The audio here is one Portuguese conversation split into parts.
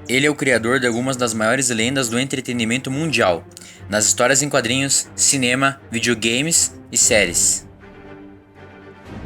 Ele é o criador de algumas das maiores lendas do entretenimento mundial, nas histórias em quadrinhos, cinema, videogames e séries.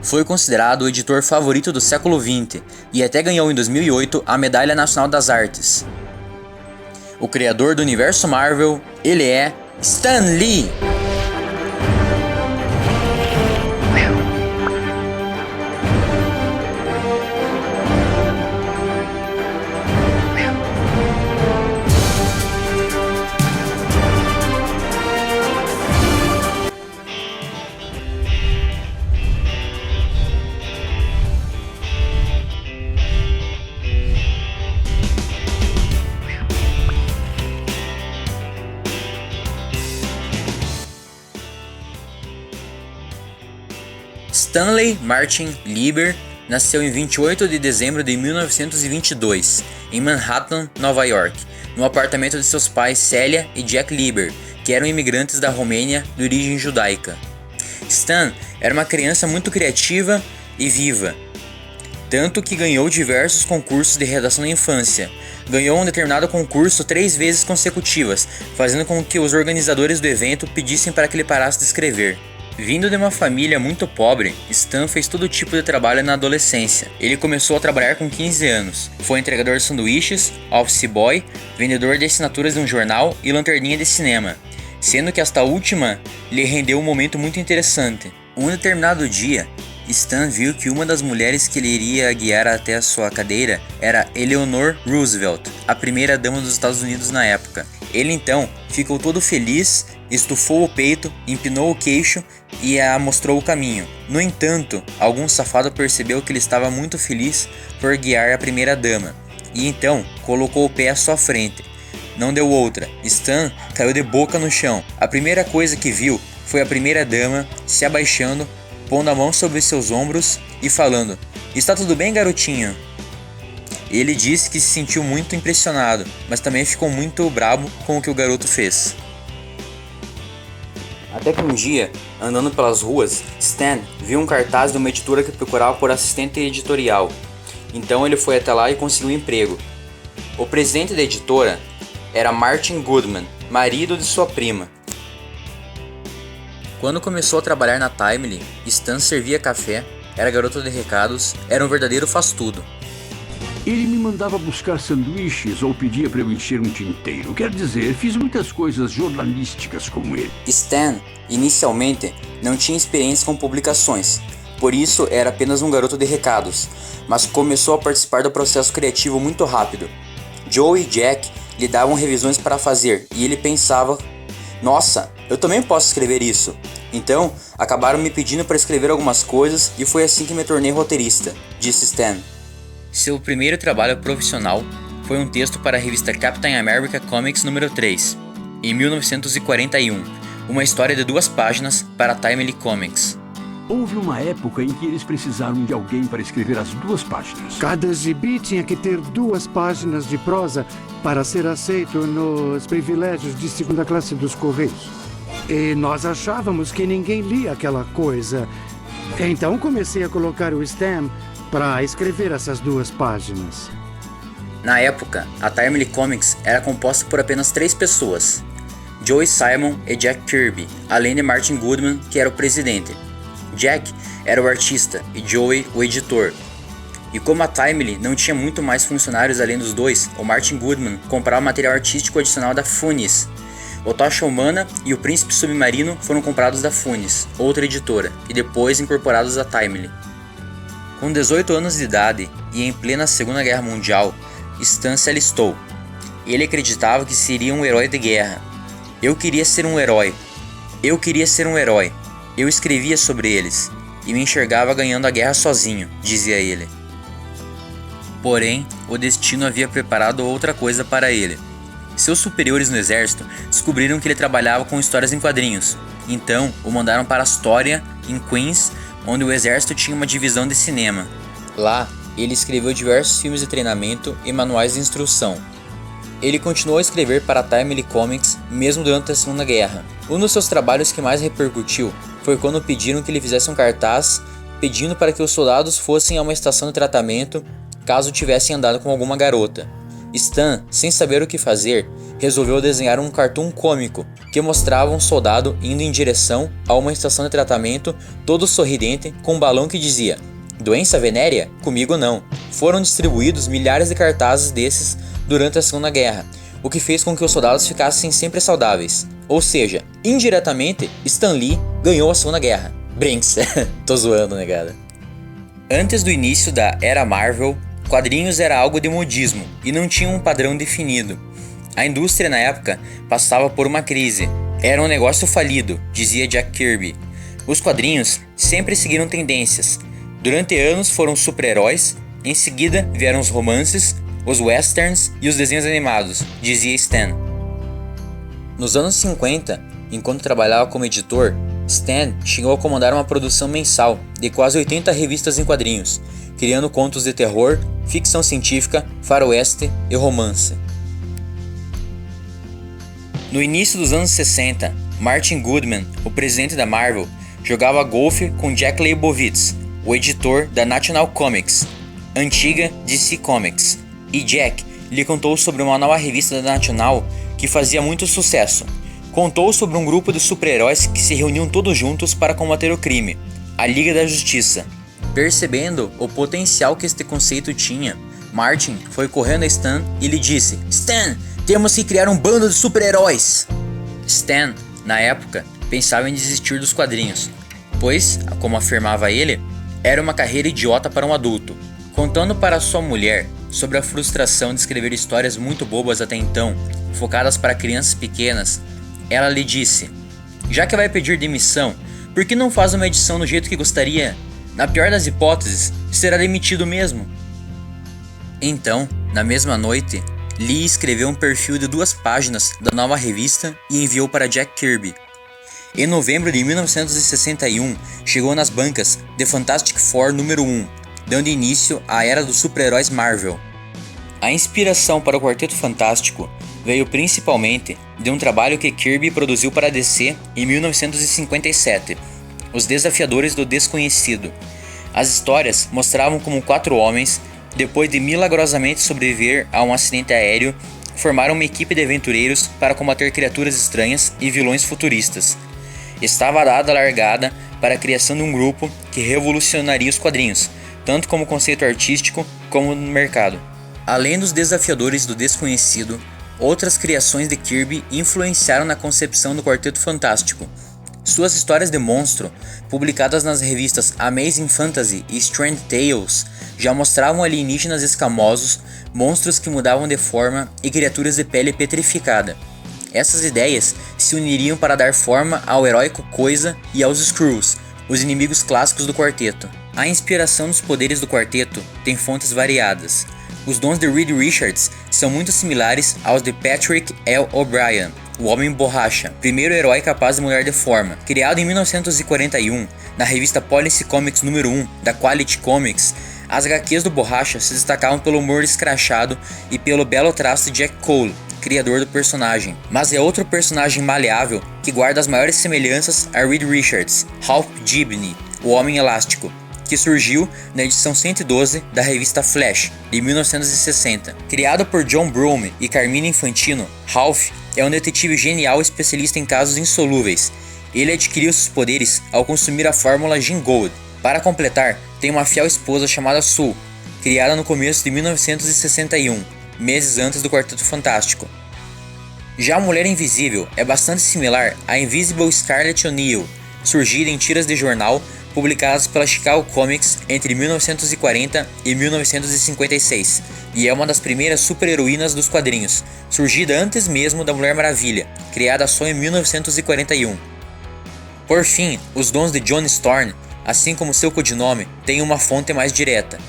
Foi considerado o editor favorito do século XX e até ganhou em 2008 a Medalha Nacional das Artes. O criador do universo Marvel, ele é Stan Lee! Stanley Martin Lieber nasceu em 28 de dezembro de 1922, em Manhattan, Nova York, no apartamento de seus pais Celia e Jack Lieber, que eram imigrantes da Romênia de origem judaica. Stan era uma criança muito criativa e viva, tanto que ganhou diversos concursos de redação na infância. Ganhou um determinado concurso 3 vezes consecutivas, fazendo com que os organizadores do evento pedissem para que ele parasse de escrever. Vindo de uma família muito pobre, Stan fez todo tipo de trabalho na adolescência. Ele começou a trabalhar com 15 anos. Foi entregador de sanduíches, office boy, vendedor de assinaturas de um jornal e lanterninha de cinema, sendo que esta última lhe rendeu um momento muito interessante. Um determinado dia, Stan viu que uma das mulheres que ele iria guiar até a sua cadeira era Eleanor Roosevelt, a primeira dama dos Estados Unidos na época. Ele então ficou todo feliz, estufou o peito, empinou o queixo e a mostrou o caminho. No entanto, algum safado percebeu que ele estava muito feliz por guiar a primeira dama, e então colocou o pé à sua frente. Não deu outra, Stan caiu de boca no chão. A primeira coisa que viu foi a primeira dama se abaixando, pondo a mão sobre seus ombros e falando: "Está tudo bem, garotinho?" Ele disse que se sentiu muito impressionado, mas também ficou muito brabo com o que o garoto fez. Até que um dia, andando pelas ruas, Stan viu um cartaz de uma editora que procurava por assistente editorial. Então ele foi até lá e conseguiu um emprego. O presidente da editora era Martin Goodman, marido de sua prima. Quando começou a trabalhar na Timely, Stan servia café, era garoto de recados, era um verdadeiro faz-tudo. Ele me mandava buscar sanduíches ou pedia para eu encher um tinteiro. Quer dizer, fiz muitas coisas jornalísticas com ele. Stan, inicialmente, não tinha experiência com publicações, por isso era apenas um garoto de recados, mas começou a participar do processo criativo muito rápido. Joe e Jack lhe davam revisões para fazer e ele pensava: "Nossa, eu também posso escrever isso." Então, acabaram me pedindo para escrever algumas coisas e foi assim que me tornei roteirista, disse Stan. Seu primeiro trabalho profissional foi um texto para a revista Captain America Comics número 3, em 1941, uma história de 2 páginas para a Timely Comics. Houve uma época em que eles precisaram de alguém para escrever as 2 páginas. Cada gibi tinha que ter 2 páginas de prosa para ser aceito nos privilégios de 2ª classe dos Correios. E nós achávamos que ninguém lia aquela coisa. Então comecei a colocar o Stan para escrever essas 2 páginas. Na época, a Timely Comics era composta por apenas 3 pessoas: Joe Simon e Jack Kirby, além de Martin Goodman, que era o presidente. Jack era o artista e Joey o editor. E como a Timely não tinha muito mais funcionários além dos 2, o Martin Goodman comprava material artístico adicional da Funnies. O Tocha Humana e o Príncipe Submarino foram comprados da Funnies, outra editora, e depois incorporados à Timely. Com 18 anos de idade e em plena Segunda Guerra Mundial, Stan se alistou. Ele acreditava que seria um herói de guerra. Eu queria ser um herói. Eu escrevia sobre eles e me enxergava ganhando a guerra sozinho, dizia ele. Porém, o destino havia preparado outra coisa para ele. Seus superiores no exército descobriram que ele trabalhava com histórias em quadrinhos. Então, o mandaram para Astoria, em Queens, onde o exército tinha uma divisão de cinema. Lá, ele escreveu diversos filmes de treinamento e manuais de instrução. Ele continuou a escrever para a Timely Comics mesmo durante a Segunda Guerra. Um dos seus trabalhos que mais repercutiu foi quando pediram que ele fizesse um cartaz pedindo para que os soldados fossem a uma estação de tratamento caso tivessem andado com alguma garota. Stan, sem saber o que fazer, resolveu desenhar um cartoon cômico que mostrava um soldado indo em direção a uma estação de tratamento todo sorridente com um balão que dizia: "Doença venérea? Comigo não." Foram distribuídos milhares de cartazes desses durante a Segunda Guerra, o que fez com que os soldados ficassem sempre saudáveis. Ou seja, indiretamente, Stan Lee ganhou a Segunda Guerra. Brinks, tô zoando, negada. Antes do início da Era Marvel, quadrinhos era algo de modismo e não tinha um padrão definido. A indústria na época passava por uma crise. Era um negócio falido, dizia Jack Kirby. Os quadrinhos sempre seguiram tendências. Durante anos foram super-heróis, em seguida vieram os romances, os westerns e os desenhos animados, dizia Stan. Nos anos 50, enquanto trabalhava como editor, Stan chegou a comandar uma produção mensal de quase 80 revistas em quadrinhos, criando contos de terror, ficção científica, faroeste e romance. No início dos anos 60, Martin Goodman, o presidente da Marvel, jogava golfe com Jack Leibowitz, o editor da National Comics, antiga DC Comics, e Jack lhe contou sobre uma nova revista da National que fazia muito sucesso. Contou sobre um grupo de super-heróis que se reuniam todos juntos para combater o crime, a Liga da Justiça. Percebendo o potencial que este conceito tinha, Martin foi correndo a Stan e lhe disse: "Stan, temos que criar um bando de super-heróis." Stan, na época, pensava em desistir dos quadrinhos, pois, como afirmava ele, era uma carreira idiota para um adulto. Contando para sua mulher sobre a frustração de escrever histórias muito bobas até então, focadas para crianças pequenas, ela lhe disse: "Já que vai pedir demissão, por que não faz uma edição do jeito que gostaria? Na pior das hipóteses, será demitido mesmo." Então, na mesma noite, Lee escreveu um perfil de 2 páginas da nova revista e enviou para Jack Kirby. Em novembro de 1961, chegou nas bancas The Fantastic Four número 1, dando início à era dos super-heróis Marvel. A inspiração para o Quarteto Fantástico veio principalmente de um trabalho que Kirby produziu para a DC em 1957, Os Desafiadores do Desconhecido. As histórias mostravam como 4 homens, depois de milagrosamente sobreviver a um acidente aéreo, formaram uma equipe de aventureiros para combater criaturas estranhas e vilões futuristas. Estava dada a largada para a criação de um grupo que revolucionaria os quadrinhos, tanto como conceito artístico como no mercado. Além dos Desafiadores do Desconhecido, outras criações de Kirby influenciaram na concepção do Quarteto Fantástico. Suas histórias de monstro, publicadas nas revistas Amazing Fantasy e Strange Tales, já mostravam alienígenas escamosos, monstros que mudavam de forma e criaturas de pele petrificada. Essas ideias se uniriam para dar forma ao heróico Coisa e aos Skrulls, os inimigos clássicos do quarteto. A inspiração dos poderes do quarteto tem fontes variadas. Os dons de Reed Richards são muito similares aos de Patrick L. O'Brien, o Homem Borracha, primeiro herói capaz de mudar de forma. Criado em 1941, na revista Policy Comics número 1 da Quality Comics, as HQs do Borracha se destacavam pelo humor escrachado e pelo belo traço de Jack Cole, criador do personagem. Mas é outro personagem maleável que guarda as maiores semelhanças a Reed Richards, Ralph Dibny, o Homem Elástico, que surgiu na edição 112 da revista Flash, de 1960. Criado por John Brome e Carmine Infantino, Ralph é um detetive genial especialista em casos insolúveis. Ele adquiriu seus poderes ao consumir a fórmula Jim Gold. Para completar, tem uma fiel esposa chamada Sue, criada no começo de 1961, meses antes do Quarteto Fantástico. Já a Mulher Invisível é bastante similar à Invisible Scarlet O'Neil, surgida em tiras de jornal publicadas pela Chicago Comics entre 1940 e 1956, e é uma das primeiras super-heroínas dos quadrinhos, surgida antes mesmo da Mulher Maravilha, criada só em 1941. Por fim, os dons de Johnny Storm, assim como seu codinome, têm uma fonte mais direta.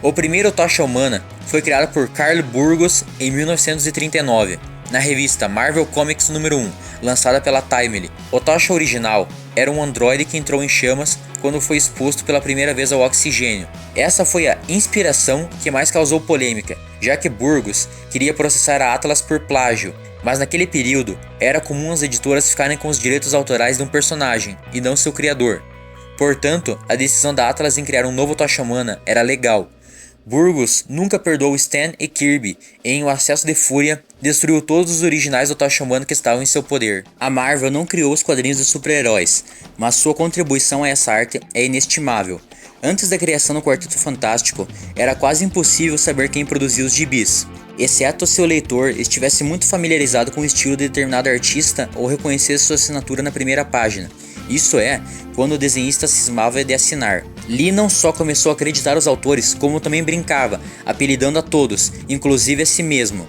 O primeiro Tocha Humana foi criado por Carl Burgos em 1939, na revista Marvel Comics número 1, lançada pela Timely. O Tocha original era um androide que entrou em chamas quando foi exposto pela primeira vez ao oxigênio. Essa foi a inspiração que mais causou polêmica, já que Burgos queria processar a Atlas por plágio, mas naquele período era comum as editoras ficarem com os direitos autorais de um personagem e não seu criador. Portanto, a decisão da Atlas em criar um novo Tocha Humana era legal. Burgos nunca perdoou Stan e Kirby e, em um acesso de fúria, destruiu todos os originais do Tocha Humana que estavam em seu poder. A Marvel não criou os quadrinhos de super-heróis, mas sua contribuição a essa arte é inestimável. Antes da criação do Quarteto Fantástico, era quase impossível saber quem produziu os gibis, exceto se o leitor estivesse muito familiarizado com o estilo de determinado artista ou reconhecesse sua assinatura na primeira página. Isso é, quando o desenhista cismava de assinar. Lee não só começou a acreditar os autores, como também brincava, apelidando a todos, inclusive a si mesmo.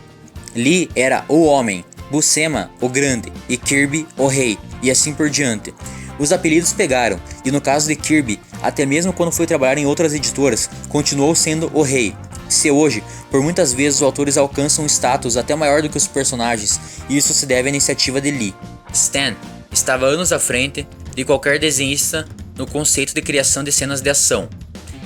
Lee era o Homem, Buscema o Grande e Kirby o Rei, e assim por diante. Os apelidos pegaram, e no caso de Kirby, até mesmo quando foi trabalhar em outras editoras, continuou sendo o Rei. Se hoje, por muitas vezes os autores alcançam um status até maior do que os personagens, e isso se deve à iniciativa de Lee. Stan estava anos à frente de qualquer desenhista no conceito de criação de cenas de ação.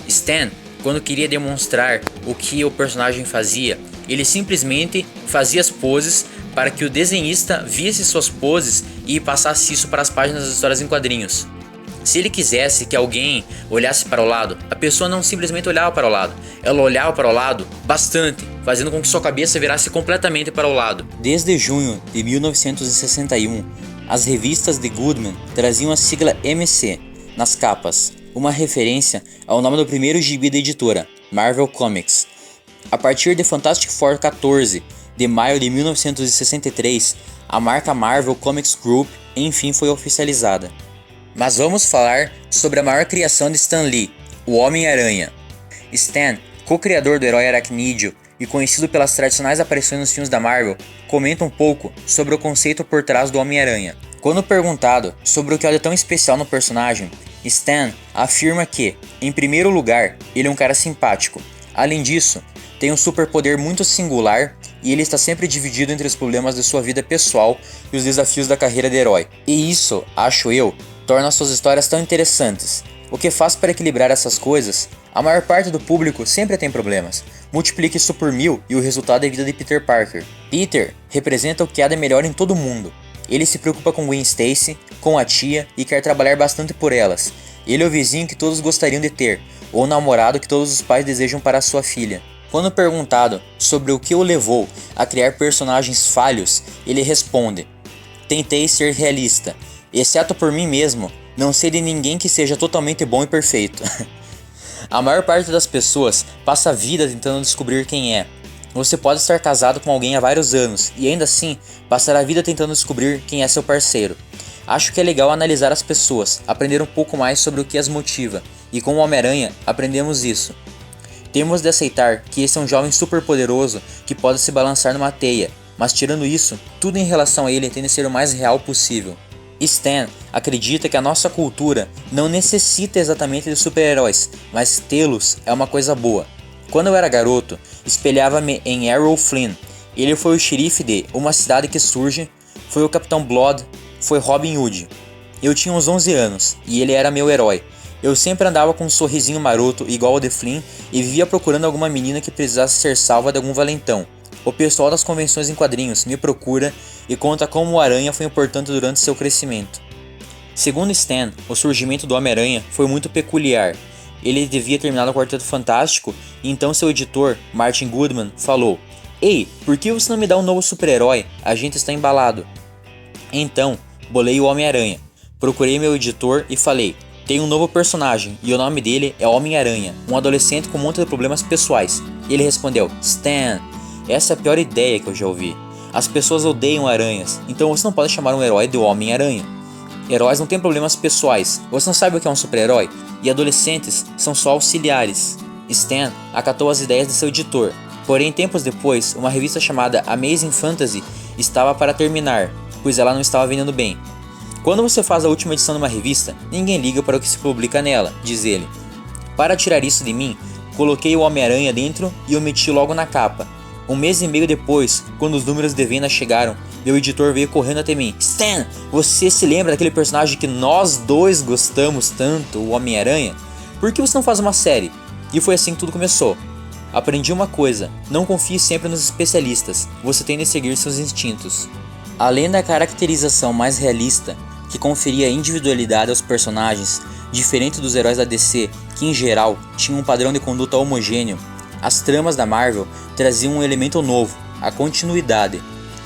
Stan, quando queria demonstrar o que o personagem fazia, ele simplesmente fazia as poses para que o desenhista visse suas poses e passasse isso para as páginas das histórias em quadrinhos. Se ele quisesse que alguém olhasse para o lado, a pessoa não simplesmente olhava para o lado, ela olhava para o lado bastante, fazendo com que sua cabeça virasse completamente para o lado. Desde junho de 1961, as revistas de Goodman traziam a sigla MC nas capas, uma referência ao nome do primeiro gibi da editora, Marvel Comics. A partir de Fantastic Four 14, de maio de 1963, a marca Marvel Comics Group enfim foi oficializada. Mas vamos falar sobre a maior criação de Stan Lee, o Homem-Aranha. Stan, co-criador do herói aracnídeo e conhecido pelas tradicionais aparições nos filmes da Marvel, comenta um pouco sobre o conceito por trás do Homem-Aranha. Quando perguntado sobre o que há de tão especial no personagem, Stan afirma que, em primeiro lugar, ele é um cara simpático. Além disso, tem um superpoder muito singular e ele está sempre dividido entre os problemas de sua vida pessoal e os desafios da carreira de herói. E isso, acho eu, torna suas histórias tão interessantes. O que faz para equilibrar essas coisas? A maior parte do público sempre tem problemas. Multiplique isso por 1000 e o resultado é a vida de Peter Parker. Peter representa o que há de melhor em todo mundo. Ele se preocupa com Gwen Stacy, com a tia e quer trabalhar bastante por elas. Ele é o vizinho que todos gostariam de ter, ou o namorado que todos os pais desejam para sua filha. Quando perguntado sobre o que o levou a criar personagens falhos, ele responde: tentei ser realista. Exceto por mim mesmo, não sei de ninguém que seja totalmente bom e perfeito. A maior parte das pessoas passa a vida tentando descobrir quem é. Você pode estar casado com alguém há vários anos e ainda assim passar a vida tentando descobrir quem é seu parceiro. Acho que é legal analisar as pessoas, aprender um pouco mais sobre o que as motiva, e com o Homem-Aranha aprendemos isso. Temos de aceitar que esse é um jovem super poderoso que pode se balançar numa teia, mas tirando isso, tudo em relação a ele tem de ser o mais real possível. Stan acredita que a nossa cultura não necessita exatamente de super-heróis, mas tê-los é uma coisa boa. Quando eu era garoto, espelhava-me em Errol Flynn. Ele foi o xerife de Uma Cidade que Surge, foi o Capitão Blood, foi Robin Hood. Eu tinha uns 11 anos e ele era meu herói. Eu sempre andava com um sorrisinho maroto igual ao de Flynn e vivia procurando alguma menina que precisasse ser salva de algum valentão. O pessoal das convenções em quadrinhos me procura e conta como o Aranha foi importante durante seu crescimento. Segundo Stan, o surgimento do Homem-Aranha foi muito peculiar. Ele devia terminar o Quarteto Fantástico e então seu editor, Martin Goodman, falou: "Ei, por que você não me dá um novo super-herói? A gente está embalado." Então, bolei o Homem-Aranha. Procurei meu editor e falei: "Tem um novo personagem e o nome dele é Homem-Aranha, um adolescente com um monte de problemas pessoais." E ele respondeu: "Stan, essa é a pior ideia que eu já ouvi. As pessoas odeiam aranhas, então você não pode chamar um herói de Homem-Aranha. Heróis não têm problemas pessoais, você não sabe o que é um super-herói, e adolescentes são só auxiliares." Stan acatou as ideias de seu editor, porém tempos depois, uma revista chamada Amazing Fantasy estava para terminar, pois ela não estava vendendo bem. "Quando você faz a última edição de uma revista, ninguém liga para o que se publica nela", diz ele. "Para tirar isso de mim, coloquei o Homem-Aranha dentro e o meti logo na capa. Um mês e meio depois, quando os números de venda chegaram, meu editor veio correndo até mim. Stan, você se lembra daquele personagem que nós dois gostamos tanto, o Homem-Aranha? Por que você não faz uma série?" E foi assim que tudo começou. Aprendi uma coisa: não confie sempre nos especialistas, você tem de seguir seus instintos. Além da caracterização mais realista, que conferia individualidade aos personagens, diferente dos heróis da DC, que em geral tinham um padrão de conduta homogêneo, as tramas da Marvel traziam um elemento novo, a continuidade.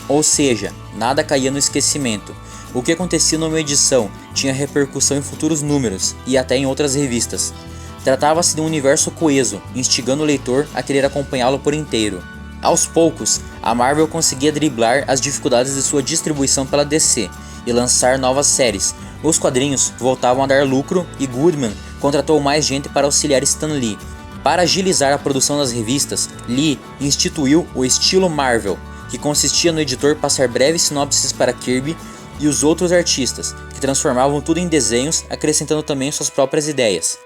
Ou seja, nada caía no esquecimento. O que acontecia numa edição tinha repercussão em futuros números e até em outras revistas. Tratava-se de um universo coeso, instigando o leitor a querer acompanhá-lo por inteiro. Aos poucos, a Marvel conseguia driblar as dificuldades de sua distribuição pela DC e lançar novas séries. Os quadrinhos voltavam a dar lucro e Goodman contratou mais gente para auxiliar Stan Lee. Para agilizar a produção das revistas, Lee instituiu o estilo Marvel, que consistia no editor passar breves sinopses para Kirby e os outros artistas, que transformavam tudo em desenhos, acrescentando também suas próprias ideias.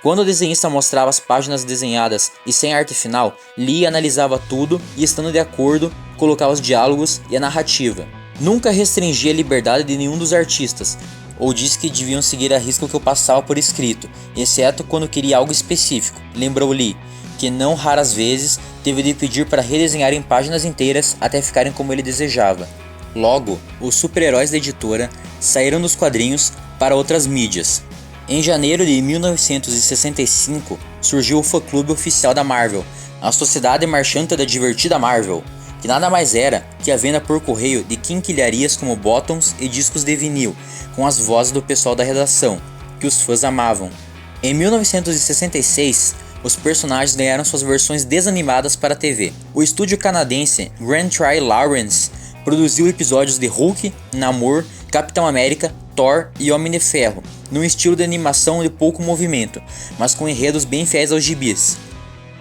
Quando o desenhista mostrava as páginas desenhadas e sem arte final, Lee analisava tudo e, estando de acordo, colocava os diálogos e a narrativa. Nunca restringia a liberdade de nenhum dos artistas, ou disse que deviam seguir a risca o que eu passava por escrito, exceto quando queria algo específico, lembrou Lee, que não raras vezes teve de pedir para redesenharem páginas inteiras até ficarem como ele desejava. Logo, os super-heróis da editora saíram dos quadrinhos para outras mídias. Em janeiro de 1965, surgiu o fã-clube oficial da Marvel, a Sociedade Marchanta da Divertida Marvel, que nada mais era que a venda por correio de quinquilharias como bottoms e discos de vinil, com as vozes do pessoal da redação, que os fãs amavam. Em 1966, os personagens ganharam suas versões desanimadas para a TV. O estúdio canadense Grand Tree Lawrence produziu episódios de Hulk, Namor, Capitão América, Thor e Homem de Ferro, num estilo de animação de pouco movimento, mas com enredos bem fiéis aos gibis.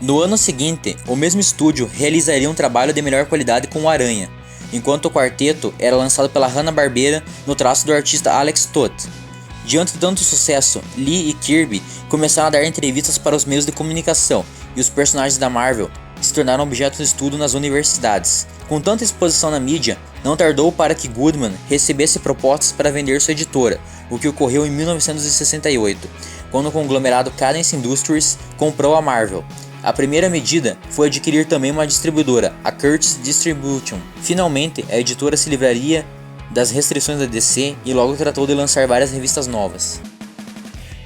No ano seguinte, o mesmo estúdio realizaria um trabalho de melhor qualidade com o Aranha, enquanto o quarteto era lançado pela Hanna-Barbera no traço do artista Alex Toth. Diante de tanto sucesso, Lee e Kirby começaram a dar entrevistas para os meios de comunicação, e os personagens da Marvel se tornaram objeto de estudo nas universidades. Com tanta exposição na mídia, não tardou para que Goodman recebesse propostas para vender sua editora, o que ocorreu em 1968, quando o conglomerado Cadence Industries comprou a Marvel. A primeira medida foi adquirir também uma distribuidora, a Curtis Distribution. Finalmente, a editora se livraria das restrições da DC e logo tratou de lançar várias revistas novas.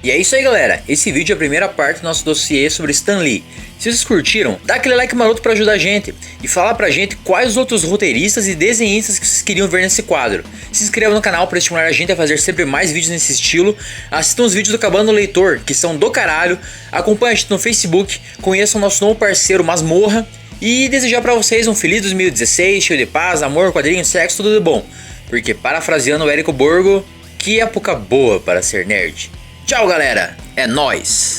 E é isso aí, galera, esse vídeo é a primeira parte do nosso dossiê sobre Stan Lee. Se vocês curtiram, dá aquele like maroto para ajudar a gente e fala pra gente quais os outros roteiristas e desenhistas que vocês queriam ver nesse quadro. Se inscreva no canal para estimular a gente a fazer sempre mais vídeos nesse estilo. Assistam os vídeos do Cabana do Leitor, que são do caralho. Acompanhe a gente no Facebook, conheçam o nosso novo parceiro Masmorra e desejar pra vocês um feliz 2016, cheio de paz, amor, quadrinhos, sexo, tudo de bom. Porque, parafraseando o Érico Borgo, que época boa para ser nerd. Tchau, galera, é nóis!